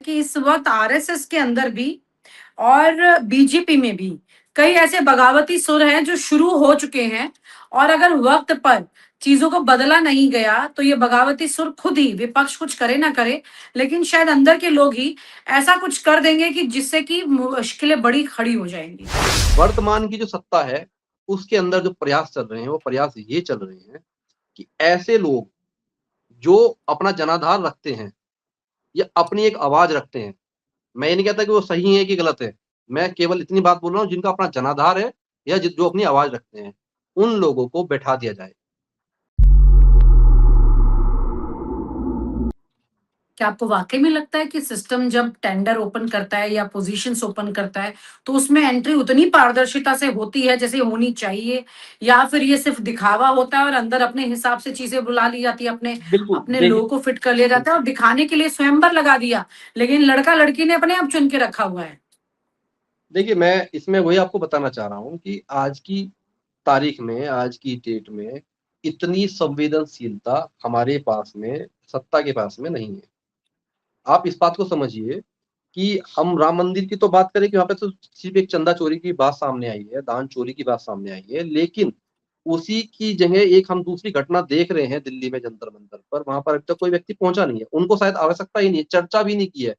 कि इस वक्त आरएसएस के अंदर भी और बीजेपी में भी कई ऐसे बगावती सुर हैं जो शुरू हो चुके हैं, और अगर वक्त पर चीजों को बदला नहीं गया तो ये बगावती सुर खुद ही, विपक्ष कुछ करे ना करे, लेकिन शायद अंदर के लोग ही ऐसा कुछ कर देंगे कि जिससे कि मुश्किलें बड़ी खड़ी हो जाएंगी। वर्तमान की जो सत्ता है, उसके अंदर जो प्रयास चल रहे हैं, वो प्रयास ये चल रहे हैं कि ऐसे लोग जो अपना जनाधार रखते हैं या अपनी एक आवाज रखते हैं, मैं ये नहीं कहता कि वो सही है कि गलत है, मैं केवल इतनी बात बोल रहा हूँ जिनका अपना जनाधार है या जो अपनी आवाज रखते हैं, उन लोगों को बैठा दिया जाए। क्या आपको वाकई में लगता है कि सिस्टम जब टेंडर ओपन करता है या पोजीशंस ओपन करता है तो उसमें एंट्री उतनी पारदर्शिता से होती है जैसे होनी चाहिए, या फिर ये सिर्फ दिखावा होता है और अंदर अपने हिसाब से चीजें बुला ली जाती है, अपने बिल्कुल, अपने देखिए लोगों को फिट कर लिया जाता है और दिखाने के लिए स्वयंवर लगा दिया, लेकिन लड़का लड़की ने अपने आप चुन के रखा हुआ है। देखिए, मैं इसमें वही आपको बताना चाह रहा हूँ कि आज की तारीख में, आज की डेट में इतनी संवेदनशीलता हमारे पास में, सत्ता के पास में नहीं है। आप इस बात को समझिए कि हम राम मंदिर की तो बात करें कि वहाँ पे तो सिर्फ एक चंदा चोरी की बात सामने आई है, दान चोरी की बात सामने आई है, लेकिन उसी की जगह एक हम दूसरी घटना देख रहे हैं दिल्ली में जंतर मंतर पर, वहां पर अभी तक कोई व्यक्ति पहुंचा नहीं है, उनको शायद आवश्यकता ही नहीं है, चर्चा भी नहीं की है।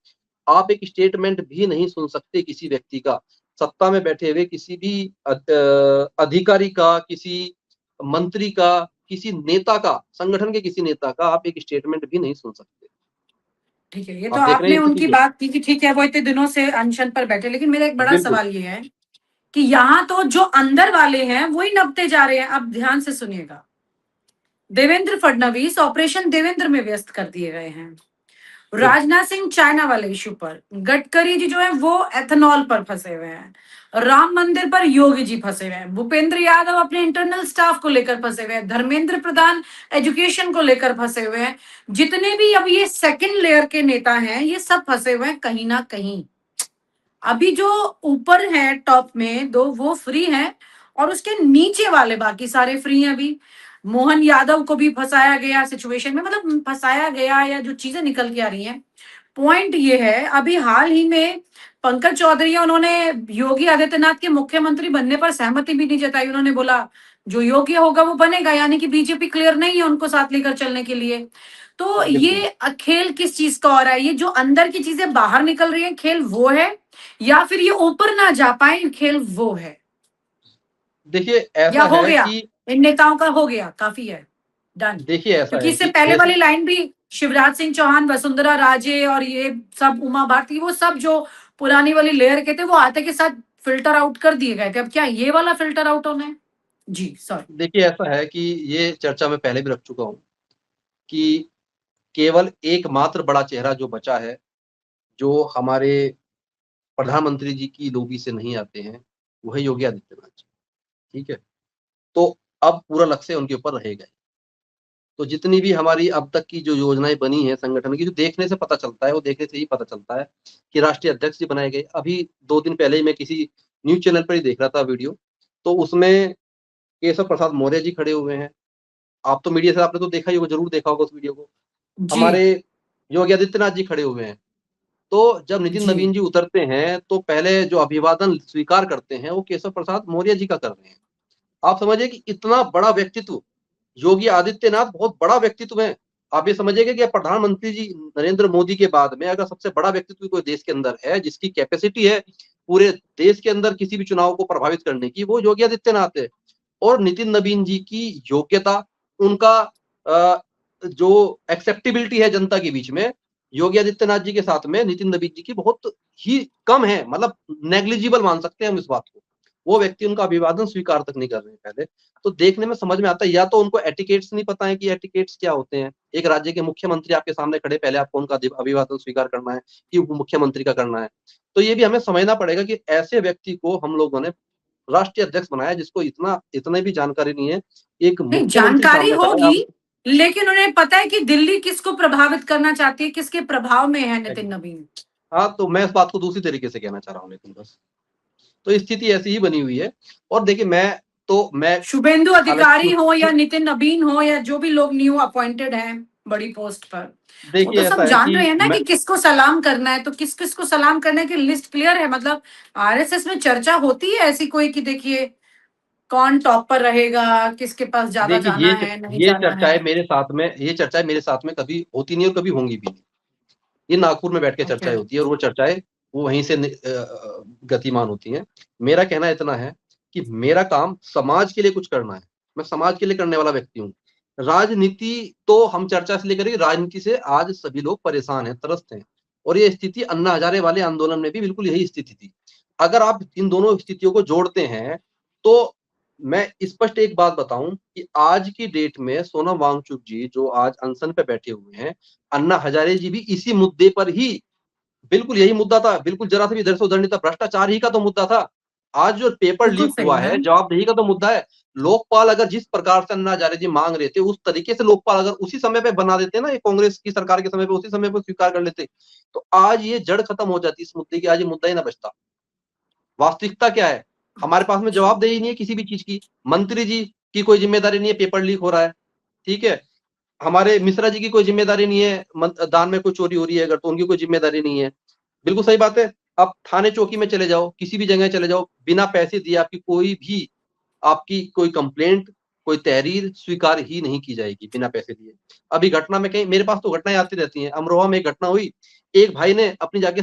आप एक स्टेटमेंट भी नहीं सुन सकते किसी व्यक्ति का, सत्ता में बैठे हुए किसी भी अधिकारी का, किसी मंत्री का, किसी नेता का, संगठन के किसी नेता का आप एक स्टेटमेंट भी नहीं सुन सकते। ठीक है, ये तो आप देख रहे आपने हैं उनकी स्थिति को। बात की कि ठीक है वो इतने दिनों से अनशन पर बैठे, लेकिन मेरा एक बड़ा बिल्कुल। सवाल ये है कि यहाँ तो जो अंदर वाले हैं वही नपते जा रहे हैं। अब ध्यान से सुनिएगा, देवेंद्र फडणवीस ऑपरेशन देवेंद्र में व्यस्त कर दिए गए हैं, बिल्कुल। राजनाथ सिंह चाइना वाले इशू पर, गडकरी जी जो है वो एथेनॉल पर फंसे हुए हैं, राम मंदिर पर योगी जी फंसे हुए हैं, भूपेंद्र यादव अपने इंटरनल स्टाफ को लेकर फंसे हुए हैं, धर्मेंद्र प्रधान एजुकेशन को लेकर फंसे हुए हैं, जितने भी अब ये सेकंड लेयर के नेता हैं ये सब फंसे हुए हैं कहीं ना कहीं। अभी जो ऊपर है टॉप में दो वो फ्री हैं, और उसके नीचे वाले बाकी सारे फ्री हैं। अभी मोहन यादव को भी फंसाया गया सिचुएशन में, मतलब फंसाया गया या जो चीजें निकल के आ रही हैं। पॉइंट ये है, अभी हाल ही में पंकज चौधरी है, उन्होंने योगी आदित्यनाथ के मुख्यमंत्री बनने पर सहमति भी नहीं जताई। उन्होंने बोला जो योग्य होगा वो बनेगा, यानी कि बीजेपी क्लियर नहीं है उनको साथ लेकर चलने के लिए। तो बिल्कुल। ये खेल किस चीज का हो रहा है? ये जो अंदर की चीजें बाहर निकल रही है खेल वो है, या फिर ये ऊपर ना जा पाए खेल वो है? देखिए या ऐसा हो है गया, कि इन नेताओं का हो गया, काफी है, डन? देखिए ऐसा क्योंकि है इससे कि पहले जैसे वाली लाइन भी शिवराज सिंह चौहान, वसुंधरा राजे और ये सब, उमा भारती, वो सब जो पुरानी वाली लेयर के थे वो आते के साथ फिल्टर आउट कर दिए गए थे। अब क्या ये वाला फिल्टर आउट होना है? जी सॉरी। देखिए ऐसा है कि ये चर्चा मैं पहले भी रख चुका हूँ कि केवल एकमात्र बड़ा चेहरा जो बचा है, जो हमारे प्रधानमंत्री जी की लॉबी से नहीं आते हैं, वो है योगी आदित्यनाथ जी। ठीक है? तो अब पूरा लक्ष्य उनके ऊपर रहेगा ही। तो जितनी भी हमारी अब तक की जो योजनाएँ बनी हैं संगठन की, जो देखने से पता चलता है, वो देखने से ही पता चलता है कि राष्ट्रीय अध्यक्ष जी बनाए गए। अभी 2 दिन पहले ही मैं किसी न्यूज़ चैनल पर ही देख रहा था वीडियो, तो उसमें केशव प्रसाद मौर्य जी खड़े हुए हैं। आप तो मीडिया से आपने तो देखा ही होगा, ज़रूर देखा होगा उस वीडियो को। जी हमारे योगी आदित्यनाथ जी खड़े हुए हैं। तो जब नितिन जी। नवीन जी उतरते हैं, तो पहले जो अभिवादन स्वीकार करते हैं, वो केशव प्रसाद मौर्य जी का कर रहे हैं। आप समझिए कि इतना बड़ा व्यक्तित्व, योगी आदित्यनाथ बहुत बड़ा व्यक्तित्व है। आप ये समझिएगा कि प्रधानमंत्री जी नरेंद्र मोदी के बाद में अगर सबसे बड़ा व्यक्तित्व कोई देश के अंदर है, जिसकी कैपेसिटी है पूरे देश के अंदर किसी भी चुनाव को प्रभावित करने की, वो योगी आदित्यनाथ है। और नितिन नवीन जी की योग्यता, उनका जो एक्सेप्टेबिलिटी है जनता के बीच में, योगी आदित्यनाथ जी के साथ में नितिन नवीन जी की बहुत ही कम है, मतलब नेग्लिजिबल मान सकते हैं हम इस बात को। वो व्यक्ति उनका अभिवादन स्वीकार तक नहीं कर रहे हैं पहले। तो देखने में समझ में आता है, या तो उनको एटिकेट्स नहीं पता है कि एटिकेट्स क्या होते हैं। एक राज्य के मुख्यमंत्री आपके सामने खड़े, पहले आपको उनका अभिवादन स्वीकार करना है कि उप मुख्यमंत्री का करना है। तो ये भी हमें समझना पड़ेगा कि ऐसे व्यक्ति को हम लोगों ने राष्ट्रीय अध्यक्ष बनाया, जिसको इतने भी जानकारी नहीं है। एक नहीं, मुख्यमंत्री जानकारी सामने खड़ा है, होगी, आप लेकिन उन्हें पता है कि दिल्ली किसको प्रभावित करना चाहती है, किसके प्रभाव में है नितिन नवीन। हाँ, तो मैं इस बात को दूसरी तरीके से कहना चाह रहा हूँ, लेकिन बस तो स्थिति ऐसी ही बनी हुई है। और देखिए मैं शुभेंदु हालांकि अधिकारी हो या नितिन नवीन हो या जो भी लोग न्यू अपॉइंटेड हैं, बड़ी पोस्ट पर। वो देखिए तो सब ऐसा है जान कि रहे हैं ना मैं कि किसको सलाम करना है, तो किस किस को सलाम करने की लिस्ट क्लियर है। मतलब आरएसएस में चर्चा होती है ऐसी कोई कि देखिए कौन टॉप पर रहेगा, किसके पास ज्यादा देखिए जाना है, नहीं ये जाना है। चर्चाएं मेरे साथ में, ये चर्चाएं मेरे साथ में कभी होती नहीं और कभी होंगी भी नहीं। ये नागपुर में बैठ के ओके। चर्चाएं होती है और वो चर्चाएं वो वहीं से गतिमान होती हैं। मेरा कहना इतना है कि मेरा काम समाज के लिए कुछ करना है, मैं समाज के लिए करने वाला व्यक्ति हूँ। राजनीति तो हम चर्चा से लेकर, राजनीति से आज सभी लोग परेशान हैं, त्रस्त हैं। और ये स्थिति अन्ना हजारे वाले आंदोलन में भी बिल्कुल यही स्थिति थी। अगर आप इन दोनों स्थितियों को जोड़ते हैं तो मैं स्पष्ट एक बात बताऊं कि आज की डेट में सोनम वांगचुक जी जो आज अनशन पे बैठे हुए हैं, अन्ना हजारे जी भी इसी मुद्दे पर ही, बिल्कुल यही मुद्दा था, बिल्कुल जरा सा भी इधर से उधर नहीं था, भ्रष्टाचार ही का तो मुद्दा था। आज जो पेपर बिल्कुल लीक सही हुआ है। है, जवाबदेही का तो मुद्दा है। लोकपाल अगर जिस प्रकार से अन्ना हजारे जी मांग रहे थे, उस तरीके से लोकपाल अगर उसी समय पे बना देते ना, ये कांग्रेस की सरकार के समय पे उसी समय पे स्वीकार कर लेते, तो आज ये जड़ खत्म हो जाती इस मुद्दे की, आज ये मुद्दा ही ना बचता। वास्तविकता क्या है? हमारे पास में जवाबदेही नहीं है किसी भी चीज की। मंत्री जी की कोई जिम्मेदारी नहीं है, पेपर लीक हो रहा है, ठीक है। हमारे मिश्रा जी की कोई जिम्मेदारी नहीं है, दान में कोई चोरी हो रही है अगर, तो उनकी कोई जिम्मेदारी नहीं है। बिल्कुल सही बात है। आप थाने चौकी में चले जाओ, किसी भी जगह चले जाओ, बिना पैसे दिए आपकी कोई भी, आपकी कोई कंप्लेंट, कोई तहरीर स्वीकार ही नहीं की जाएगी बिना पैसे दिए। अभी घटना में कहीं, मेरे पास तो घटनाएं आती रहती हैं। अमरोहा में एक घटना हुई, एक भाई ने अपनी जाके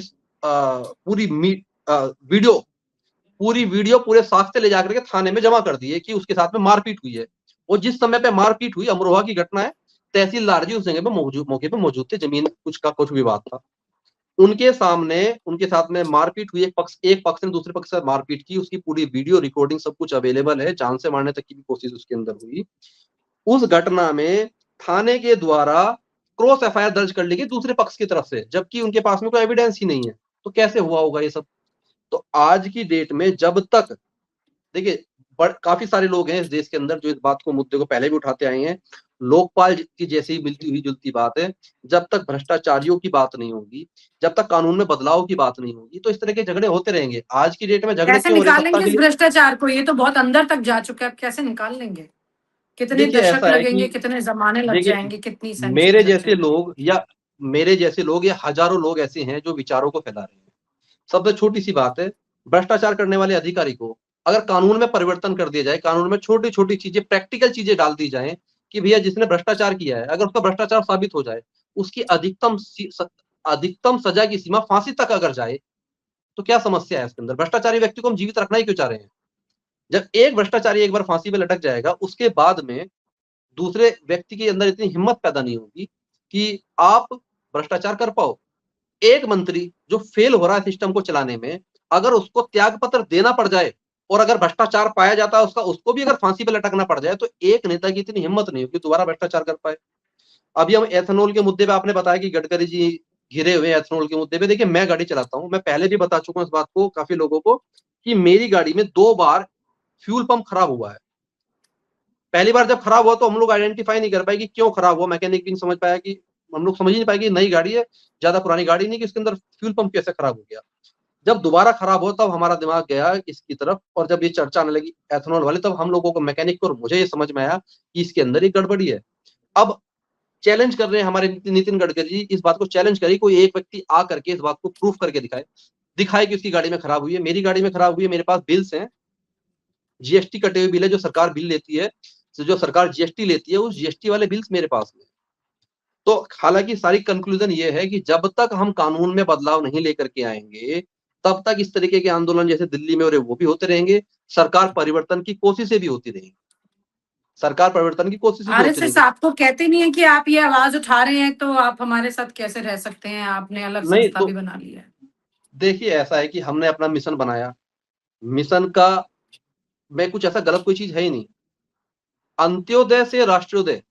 पूरी वीडियो, पूरे साक्ष्य ले जाकर के थाने में जमा कर दिए कि उसके साथ में मारपीट हुई है। और जिस समय पे मारपीट हुई, अमरोहा की घटना है, तहसीलदार जी उस जगह पे मौके पे मौजूद थे, जमीन कुछ का कुछ विवाद था। उनके सामने उनके साथ में मारपीट हुई, एक पक्ष ने दूसरे पक्ष से मारपीट की, उसकी पूरी वीडियो रिकॉर्डिंग सब कुछ अवेलेबल है, जान से मारने तक की भी कोशिश उसके अंदर हुई। उस घटना में थाने के द्वारा क्रॉस एफआईआर दर्ज कर ली गई दूसरे पक्ष की तरफ से, जबकि उनके पास में कोई एविडेंस ही नहीं है। तो कैसे हुआ होगा ये सब? तो आज की डेट में जब तक, देखिए, काफी सारे लोग हैं इस देश के अंदर जो इस बात को, मुद्दे को पहले भी उठाते आए हैं। लोकपाल की जैसी मिलती हुई जुलती बात है। जब तक भ्रष्टाचारियों की बात नहीं होगी, जब तक कानून में बदलाव की बात नहीं होगी, तो इस तरह के झगड़े होते रहेंगे। आज की डेट में झगड़े कैसे क्यों हो रहे? सत्ता निकालेंगे के इस लिए। भ्रष्टाचार को? ये तो बहुत अंदर तक जा चुका है, अब कैसे निकाल लेंगे? कितने देखिए दशक ऐसा है लगेंगे, कि, कितने जमाने लग देखिए, जाएंगे, कितनी सेंचुरी मेरे लग जैसे जाएंगी? लोग या मेरे जैसे लोग या हजारों लोग ऐसे हैं जो विचारों को फैला रहे हैं। सबसे छोटी सी बात है, भ्रष्टाचार करने वाले अधिकारी को अगर कानून में परिवर्तन कर दिया जाए, कानून में छोटी छोटी चीजें, प्रैक्टिकल चीजें डाल दी जाए कि भैया जिसने भ्रष्टाचार किया है, अगर उसका भ्रष्टाचार साबित हो जाए, उसकी अधिकतम सजा की सीमा फांसी तक अगर जाए, तो क्या समस्या है इसके अंदर? भ्रष्टाचारी व्यक्ति को हम जीवित रखना ही क्यों चाह रहे हैं? जब एक भ्रष्टाचारी एक बार फांसी पे लटक जाएगा, उसके बाद में दूसरे व्यक्ति के अंदर इतनी हिम्मत पैदा नहीं होगी कि आप भ्रष्टाचार कर पाओ। एक मंत्री जो फेल हो रहा है सिस्टम को चलाने में, अगर उसको त्याग पत्र देना पड़ जाए और अगर भ्रष्टाचार पाया जाता है उसका, उसको भी अगर फांसी पे लटकना पड़ जाए, तो एक नेता की इतनी हिम्मत नहीं होगी दोबारा भ्रष्टाचार कर पाए। अभी हम एथेनॉल के मुद्दे पे, आपने बताया कि गडकरी जी घिरे हुए एथेनॉल के मुद्दे पे। देखिए, मैं गाड़ी चलाता हूं, मैं पहले भी बता चुका हूं इस बात को काफी लोगों को कि मेरी गाड़ी में 2 बार फ्यूल पंप खराब हुआ है। पहली बार जब खराब हुआ तो हम लोग आइडेंटिफाई नहीं कर पाए कि क्यों खराब हुआ, मैकेनिक भी नहीं समझ पाया, कि हम लोग समझ ही नहीं पाए कि नई गाड़ी है, ज्यादा पुरानी गाड़ी नहीं, कि उसके अंदर फ्यूल पंप कैसे खराब हो गया। जब दोबारा खराब हुआ तब हमारा दिमाग गया इसकी तरफ, और जब ये चर्चा आने लगी एथेनॉल वाली, तब हम लोगों को, मैकेनिक को और मुझे ये समझ में आया कि इसके अंदर एक गड़बड़ी है। अब चैलेंज कर रहे हैं हमारे नितिन गडकरी जी, इस बात को चैलेंज करिए, कोई एक व्यक्ति आ करके इस बात को प्रूफ करके दिखाए कि उसकी गाड़ी में खराब हुई है। मेरी गाड़ी में खराब हुई है, मेरे पास बिल्स हैं, जीएसटी कटे हुए बिल है, जो सरकार बिल लेती है, जो सरकार जीएसटी लेती है, उस जीएसटी वाले बिल्स मेरे पास में। तो हालांकि सारी कंक्लूजन ये है कि जब तक हम कानून में बदलाव नहीं लेकर के आएंगे, तब तक इस तरीके के आंदोलन जैसे दिल्ली में हो रहे वो भी होते रहेंगे। सरकार परिवर्तन की कोशिशें भी होती रहेंगी, सरकार परिवर्तन की कोशिशें भी होती आरएसएस रहेंगी। आपको कहते नहीं है कि आप ये आवाज उठा रहे हैं तो आप हमारे साथ कैसे रह सकते हैं? आपने अलग नहीं संस्था तो भी बना ली है। देखिए, ऐसा है कि हमने अपना मिशन बनाया, मिशन का में कुछ ऐसा गलत कोई चीज है ही नहीं। अंत्योदय से राष्ट्रोदय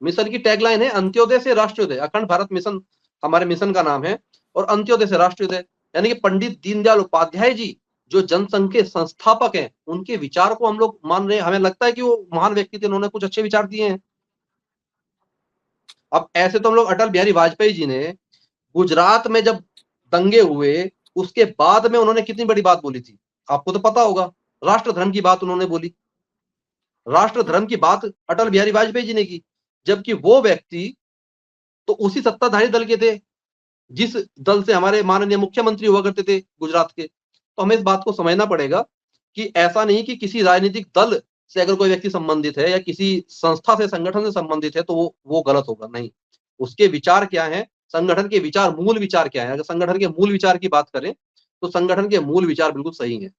मिशन की टैगलाइन है, अंत्योदय से राष्ट्रोदय, अखंड भारत मिशन हमारे मिशन का नाम है। और अंत्योदय से राष्ट्रोदय यानी कि पंडित दीनदयाल उपाध्याय जी जो जनसंघ के संस्थापक हैं, उनके विचार को हम लोग मान रहे हैं। हमें लगता है कि वो महान व्यक्ति थे, उन्होंने कुछ अच्छे विचार दिए हैं। अब ऐसे तो हम लोग, अटल बिहारी वाजपेयी जी ने गुजरात में जब दंगे हुए, उसके बाद में उन्होंने कितनी बड़ी बात बोली थी, आपको तो पता होगा। राष्ट्र धर्म की बात उन्होंने बोली, राष्ट्र धर्म की बात अटल बिहारी वाजपेयी जी ने की। जबकि वो व्यक्ति तो उसी सत्ताधारी दल के थे, जिस दल से हमारे माननीय मुख्यमंत्री हुआ करते थे गुजरात के। तो हमें इस बात को समझना पड़ेगा कि ऐसा नहीं कि किसी राजनीतिक दल से अगर कोई व्यक्ति संबंधित है या किसी संस्था से, संगठन से संबंधित है, तो वो गलत होगा, नहीं। उसके विचार क्या हैं, संगठन के विचार, मूल विचार क्या हैं? अगर संगठन के मूल विचार की बात करें, तो संगठन के मूल विचार बिल्कुल सही हैं।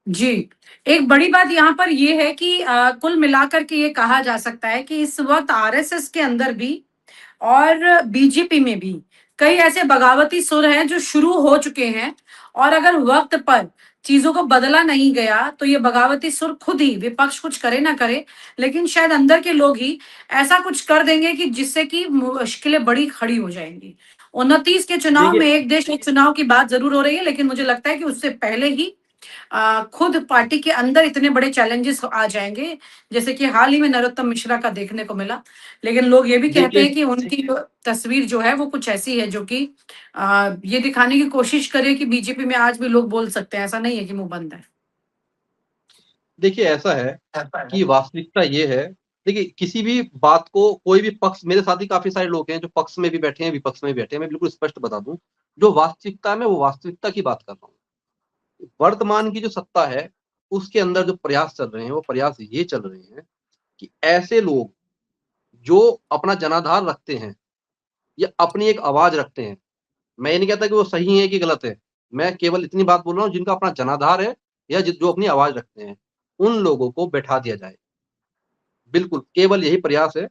जी, एक बड़ी बात यहाँ पर ये है कि कुल मिलाकर के ये कहा जा सकता है कि इस वक़्त आरएसएस के अंदर भी और बीजेपी में भी कई ऐसे बगावती सुर हैं जो शुरू हो चुके हैं, और अगर वक़्त पर चीज़ों को बदला नहीं गया, तो ये बगावती सुर खुद ही, विपक्ष कुछ करे ना करे, लेकिन शायद अंदर के लोग ही ऐसा कुछ कर देंगे कि जिससे कि मुश्किलें बड़ी खड़ी हो जाएँगी। 29 के चुनाव में देखिए एक देश एक चुनाव की बात ज़रूर हो रही है, लेकिन मुझे लगता है कि उससे पहले ही खुद पार्टी के अंदर इतने बड़े चैलेंजेस आ जाएँगे, जैसे कि हाल ही में नरोत्तम मिश्रा का देखने को मिला। लेकिन लोग ये भी कहते देखिए हैं कि उनकी जो तस्वीर जो है वो कुछ ऐसी है जो कि ये दिखाने की कोशिश करे कि बीजेपी में आज भी लोग बोल सकते हैं, ऐसा नहीं है कि मुँह बंद है। देखिए ऐसा है कि वास्तविकता ये है, देखिए किसी भी बात को कोई भी पक्ष, मेरे साथ ही काफ़ी सारे लोग हैं जो पक्ष में भी बैठे हैं, विपक्ष में भी बैठे हैं, मैं बिल्कुल स्पष्ट बता दूँ, जो वास्तविकता है मैं वो वास्तविकता की बात कर रहा हूँ। वर्तमान की जो सत्ता है, उसके अंदर जो प्रयास चल रहे हैं, वो प्रयास ये चल रहे हैं कि ऐसे लोग जो अपना जनाधार रखते हैं या अपनी एक आवाज़ रखते हैं, मैं ये नहीं कहता कि वो सही है कि गलत है। मैं केवल इतनी बात बोल रहा हूँ जिनका अपना जनाधार है या जो अपनी आवाज़ रखते हैं, उन लोगों को बैठा दिया जाए। बिल्कुल, केवल यही प्रयास है।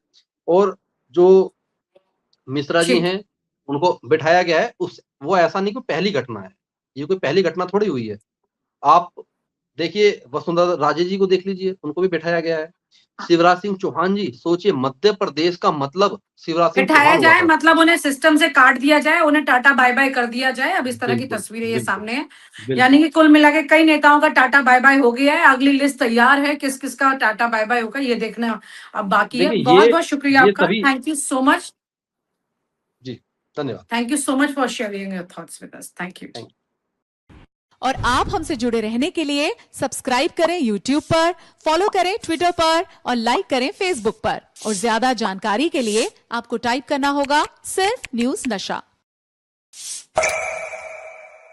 और जो मिश्रा जी जी। हैं, उनको बिठाया गया है, उस वो ऐसा नहीं कोई पहली घटना है। ये कोई पहली घटना थोड़ी हुई है। आप देखिए वसुंधरा राजे जी को देख लीजिए, उनको भी बिठाया गया है। शिवराज सिंह चौहान जी, सोचिए मध्य प्रदेश का मतलब शिवराज सिंह बिठाया चौहान हुआ जाए करते मतलब उन्हें सिस्टम से काट दिया जाए, उन्हें टाटा बाय-बाय कर दिया जाए, अब इस तरह की बिल्कुल, तस्वीरें ये बिल्कुल, सामने है। यानी बिल्कुल। कि कुल मिला के कई नेताओं का टाटा बाय-बाय हो गया है, अगली लिस्ट तैयार है, किस-किस का टाटा बाय-बाय होगा ये देखना अब बाकी है। देखिए बहुत-बहुत शुक्रिया ये आपका। सभी थैंक यू सो मच। जी, धन्यवाद। Thank you so much for sharing your thoughts with us. Thank you. Thank और आप हमसे जुड़े रहने के लिए सब्सक्राइब करें YouTube पर, फॉलो करें Twitter पर और लाइक करें Facebook पर। और ज्यादा जानकारी के लिए आपको टाइप करना होगा सिर्फ न्यूज नशा।